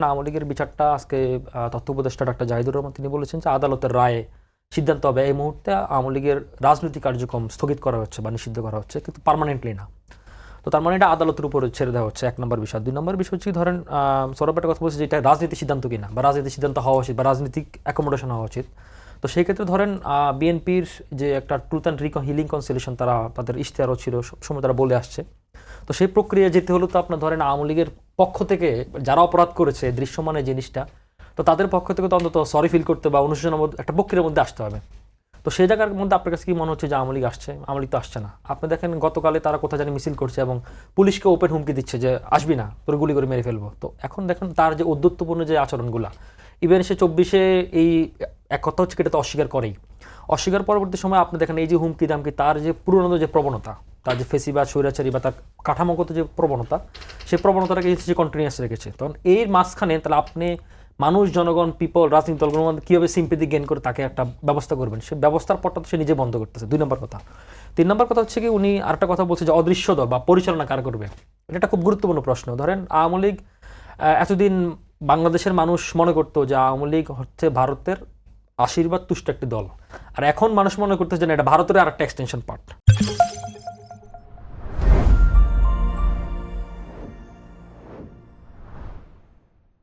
আওয়ামী লীগের বিচারটা আজকে তথ্য উপদেষ্টা ডাক্তার জাহিদুর রহমান তিনি বলেছেন যে আদালতের রায়ে সিদ্ধান্ত হবে। এই মুহূর্তে আওয়ামী লীগের রাজনৈতিক কার্যক্রম স্থগিত করা হচ্ছে বা নিষিদ্ধ করা হচ্ছে, কিন্তু পার্মানেন্টলি না। তো তার মানে এটা আদালতের উপরে ছেড়ে দেওয়া হচ্ছে, এক নম্বর বিষয়। দুই নম্বর বিষয় হচ্ছে ধরেন সৌরভ একটা কথা বলছে যে এটা রাজনীতির সিদ্ধান্ত কিনা বা রাজনীতির সিদ্ধান্ত হওয়া উচিত বা রাজনৈতিক অ্যাকোমোডেশন হওয়া উচিত। তো সেই ক্ষেত্রে ধরেন বিএনপির যে একটা ট্রুথ অ্যান্ড হিলিং কনসিলেশন তারা তাদের ইশতেহারও ছিল, সবসময় তারা বলে আসছে। তো সেই প্রক্রিয়া যেতে হলো তো আপনার ধরেন আওয়ামী লীগের পক্ষ থেকে যারা অপরাধ করেছে দৃশ্যমানের জিনিসটা, তো তাদের পক্ষ থেকে তো অন্তত সরি ফিল করতে বা অনুশোচনার মধ্যে একটা প্রক্রিয়ার মধ্যে আসতে হবে। তো সেই জায়গার মধ্যে আপনার কাছে কি মনে হচ্ছে যে আওয়ামী লীগ আসছে? আওয়ামী লীগ তো আসছে না। আপনি দেখেন গতকালে তারা কোথায় জানি মিছিল করছে এবং পুলিশকে ওপেন হুমকি দিচ্ছে যে আসবি না, তোর গুলি করে মেরে ফেলবো। তো এখন দেখেন তার যে ঔদ্ধত্যপূর্ণ যে আচরণগুলা, ইভেন সে 24-এ এই এক কথা হচ্ছে এটা তো অস্বীকার করেই। অস্বীকার পরবর্তী সময় আপনি দেখেন এই যে হুমকি দামকি, তার যে পুরনো যে প্রবণতা, তার যে ফেসিবাদ স্বৈরাচারী বা তার কাঠামোগত যে প্রবণতা, সেই প্রবণতাটাকে সে কন্টিনিউয়াস রেখেছে। তখন এর মাঝখানে তাহলে আপনি মানুষ, জনগণ, পিপল, রাজনীতি দলগুলোর মধ্যে কীভাবে সিম্পেথি গেইন করে তাকে একটা ব্যবস্থা করবেন, সে ব্যবস্থার পরটা তো সে নিজে বন্ধ করতেছে। 2 নম্বর কথা। 3 নম্বর কথা হচ্ছে কি উনি আরেকটা কথা বলছে যে অদৃশ্য দল বা পরিচালনা কারা করবে। এটা একটা খুব গুরুত্বপূর্ণ প্রশ্ন। ধরেন আওয়ামী লীগ এতদিন বাংলাদেশের মানুষ মনে করতো যে আওয়ামী লীগ হচ্ছে ভারতের আশীর্বাদ তুষ্ট একটি দল, আর এখন মানুষ মনে করতেছে যে এটা ভারতের আর একটা এক্সটেনশন পার্ট।